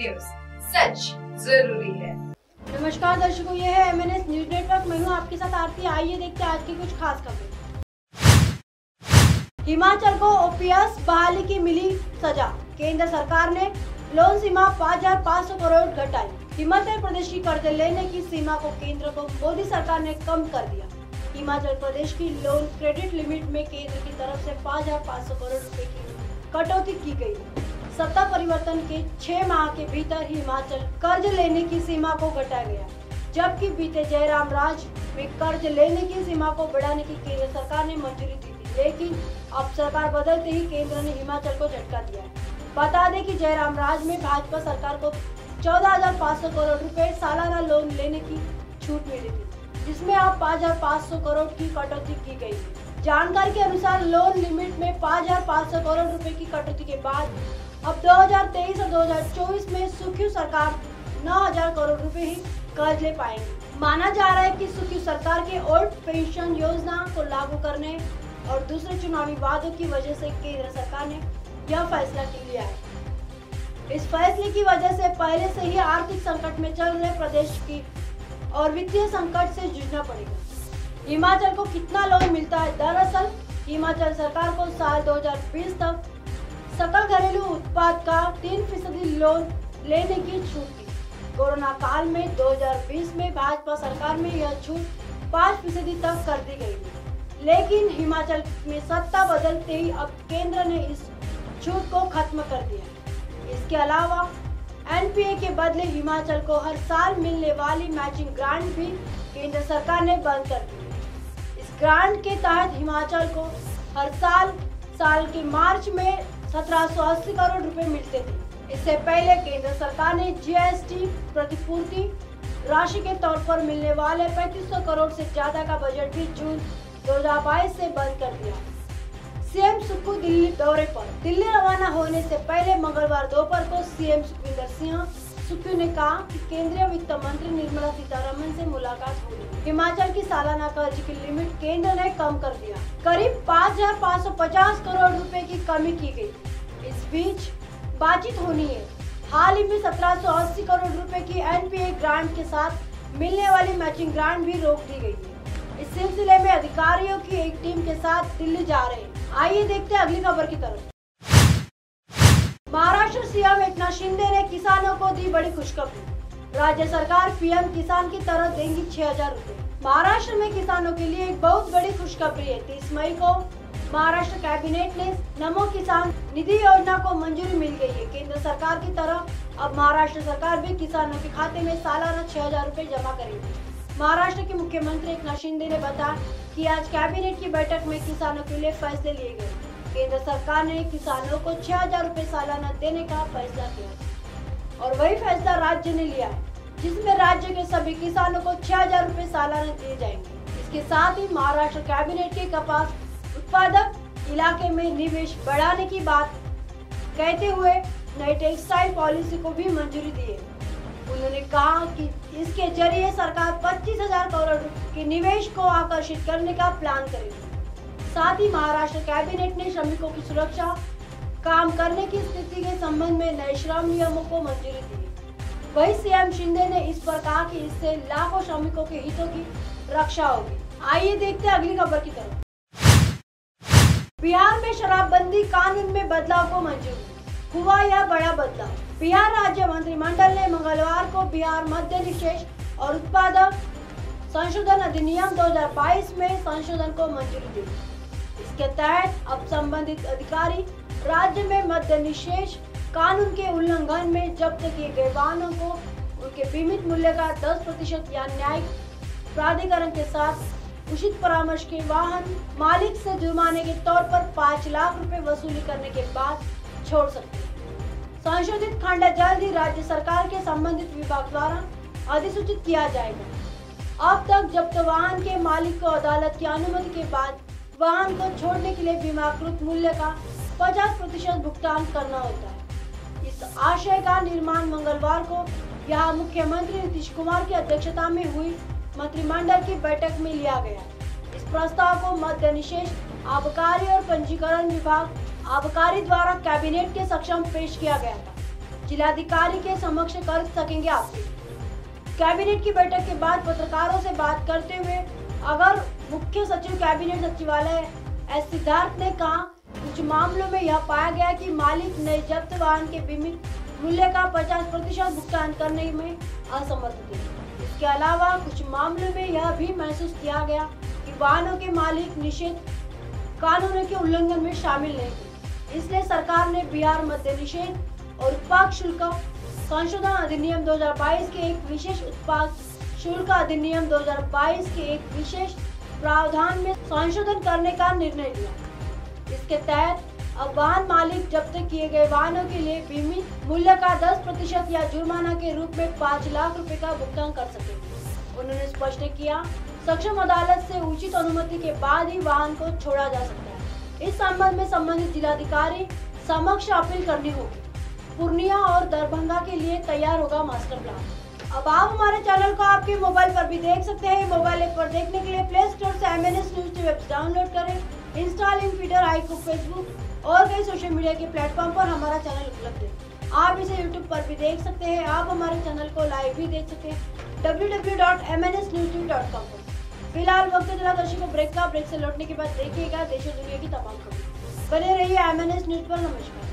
News, सच जरूरी है। नमस्कार दर्शकों, ये है MNS न्यूज नेटवर्क। मैं हूँ आपके साथ आरती। आइए देखते हैं आज की कुछ खास खबरें। हिमाचल को OPS बहाली की मिली सजा। केंद्र सरकार ने लोन सीमा 5,500 करोड़ घटाई। हिमाचल प्रदेश की कर्ज लेने की सीमा को केंद्र को मोदी सरकार ने कम कर दिया। हिमाचल प्रदेश की लोन क्रेडिट लिमिट में केंद्र की तरफ से 5,500 करोड़ रुपए की कटौती की गई। सत्ता परिवर्तन के 6 माह के भीतर हिमाचल कर्ज लेने की सीमा को घटाया गया, जबकि बीते जयराम राज में कर्ज लेने की सीमा को बढ़ाने की केंद्र सरकार ने मंजूरी दी थी, लेकिन अब सरकार बदलते ही केंद्र ने हिमाचल को झटका दिया है। बता दें कि जयराम राज में भाजपा सरकार को 14,500 करोड़ रुपए सालाना लोन लेने की छूट मिली थी, जिसमें अब 5,500 करोड़ की कटौती की गई। जानकारी के अनुसार लोन लिमिट में 5,500 करोड़ रुपए की कटौती के बाद अब 2023 और 2024 में सुखी सरकार 9,000 करोड़ रुपए ही कर्ज ले पाएंगे। माना जा रहा है कि सुखी सरकार के ओल्ड पेंशन योजना को लागू करने और दूसरे चुनावी वादों की वजह से केंद्र सरकार ने यह फैसला लिया है। इस फैसले की वजह से पहले से ही आर्थिक संकट में चल रहे प्रदेश की और वित्तीय संकट से जूझना पड़ेगा। हिमाचल को कितना लोन मिलता है? दरअसल हिमाचल सरकार को साल 2020 तक सकल घरेलू उत्पाद का 3% लोन लेने की छूट थी। कोरोना काल में 2020 में भाजपा सरकार में यह छूट 5% तक कर दी गई, लेकिन हिमाचल में सत्ता बदलते ही अब केंद्र ने इस छूट को खत्म कर दिया। इसके अलावा NPA के बदले हिमाचल को हर साल मिलने वाली मैचिंग ग्रांट भी केंद्र सरकार ने बंद कर दी। इस ग्रांट के तहत हिमाचल को हर साल के मार्च में 1,780 करोड़ रुपए मिलते थे। इससे पहले केंद्र सरकार ने GST प्रतिपूर्ति राशि के तौर पर मिलने वाले 3,500 करोड़ से ज्यादा का बजट भी जून 2022 से बंद कर दिया। सीएम सुक्खू दिल्ली दौरे पर। दिल्ली रवाना होने से पहले मंगलवार दोपहर को सीएम सुखविंदर सिंह सुक्खू ने कहा कि केंद्रीय वित्त मंत्री निर्मला सीतारमण से मुलाकात हुई। हिमाचल की सालाना कर्ज की लिमिट केंद्र ने कम कर दिया। करीब 5,550 करोड़ रुपए की कमी की गई। इस बीच बातचीत होनी है। हाल ही में 1,780 करोड़ रुपए की NPA ग्रांट के साथ मिलने वाली मैचिंग ग्रांट भी रोक दी गई है। इस सिलसिले में अधिकारियों की एक टीम के साथ दिल्ली जा रहे हैं। आइए देखते हैं अगली खबर की तरफ। महाराष्ट्र सीएम एकनाथ शिंदे ने किसानों को दी बड़ी खुशखबरी। राज्य सरकार PM किसान की तरह देंगी 6,000 रुपए। महाराष्ट्र में किसानों के लिए एक बहुत बड़ी खुशखबरी है। 30 मई को महाराष्ट्र कैबिनेट ने नमो किसान निधि योजना को मंजूरी मिल गई है। केंद्र सरकार की तरह अब महाराष्ट्र सरकार भी किसानों के खाते में सालाना 6,000 रुपए जमा करेगी। महाराष्ट्र के मुख्यमंत्री एकनाथ शिंदे ने बताया कि आज कैबिनेट की बैठक में किसानों के लिए फैसले लिए गए। केंद्र सरकार ने किसानों को 6,000 रुपए सालाना देने का फैसला किया और वही फैसला राज्य ने लिया है, जिसमें राज्य के सभी किसानों को 6,000 रुपए सालाना दिए जाएंगे। इसके साथ ही महाराष्ट्र कैबिनेट के कपास उत्पादक इलाके में निवेश बढ़ाने की बात कहते हुए नई टेक्सटाइल पॉलिसी को भी मंजूरी दी है। उन्होंने कहा कि इसके जरिए सरकार 25,000 करोड़ के निवेश को आकर्षित करने का प्लान करेगी। साथ ही महाराष्ट्र कैबिनेट ने श्रमिकों की सुरक्षा, काम करने की स्थिति के संबंध में नए श्रम नियमों को मंजूरी दी। वही सीएम शिंदे ने इस पर कहा कि इससे लाखों श्रमिकों के हितों की रक्षा होगी। आइए देखते हैं अगली खबर की तरफ। बिहार में शराबबंदी कानून में बदलाव को मंजूरी। हुआ यह बड़ा बदलाव। बिहार राज्य मंत्रिमंडल ने मंगलवार को बिहार मद्य निषेध और उत्पादक संशोधन अधिनियम 2022 में संशोधन को मंजूरी दी। इसके तहत अब संबंधित अधिकारी राज्य में मद्य निषेध कानून के उल्लंघन में जब्त किए गए वाहनों को उनके बीमित मूल्य का 10% या न्यायिक प्राधिकरण के साथ उचित परामर्श के वाहन मालिक से जुर्माने के तौर पर 5 लाख रुपए वसूली करने के बाद छोड़ सकते हैं। संशोधित खंड जल्द ही राज्य सरकार के संबंधित विभाग द्वारा अधिसूचित किया जाएगा। अब तक जब्त वाहन के मालिक को अदालत की अनुमति के बाद वाहन को छोड़ने के लिए बीमाकृत मूल्य का 50% भुगतान करना होता है। इस आशय का निर्माण मंगलवार को यहां मुख्यमंत्री नीतीश कुमार की अध्यक्षता में हुई मंत्रिमंडल की बैठक में लिया गया। इस प्रस्ताव को मद्य निषेध, आबकारी और पंजीकरण विभाग आबकारी द्वारा कैबिनेट के समक्ष पेश किया गया था। जिलाधिकारी के समक्ष कर सकेंगे आपसे। कैबिनेट की बैठक के बाद पत्रकारों से बात करते हुए अगर मुख्य सचिव कैबिनेट सचिवालय एस सिद्धार्थ ने कहा, कुछ मामलों में यह पाया गया कि मालिक नए जब्त वाहन के बीमित मूल्य का 50% भुगतान करने में असमर्थ थे। इसके अलावा कुछ मामलों में यह भी महसूस किया गया कि वाहनों के मालिक निषेध कानूनों के उल्लंघन में शामिल नहीं थे। इसलिए सरकार ने बिहार मद्य निषेध और उत्पाद शुल्क संशोधन अधिनियम 2022 के एक विशेष उत्पाद शुल्क अधिनियम 2022 के एक विशेष प्रावधान में संशोधन करने का निर्णय लिया। इसके तहत अब वाहन मालिक जब्त किए गए वाहनों के लिए बीमित मूल्य का 10% या जुर्माना के रूप में 5 लाख रुपए का भुगतान कर सकेंगे। उन्होंने स्पष्ट किया, सक्षम अदालत से उचित अनुमति के बाद ही वाहन को छोड़ा जा सकता है। इस संबंध में संबंधित जिलाधिकारी समक्ष अपील करनी होगी। पूर्णिया और दरभंगा के लिए तैयार होगा मास्टर प्लान। अब आप हमारे चैनल को आपके मोबाइल पर भी देख सकते हैं। मोबाइल ऐप पर देखने के लिए प्ले स्टोर से MNS news TV app download करें। Insta, link, Twitter, iQOO, Facebook और कई सोशल मीडिया के प्लेटफॉर्म पर हमारा चैनल उपलब्ध है। आप इसे यूट्यूब पर भी देख सकते हैं। आप हमारे चैनल को लाइव भी देख सकते हैं www.mnsnewstv.com पर। फिलहाल वक्त चला दर्शकों ब्रेक का। ब्रेक से लौटने के बाद देखिएगा देश और दुनिया की तमाम खबरें। बने रहिए MNS न्यूज पर। नमस्कार।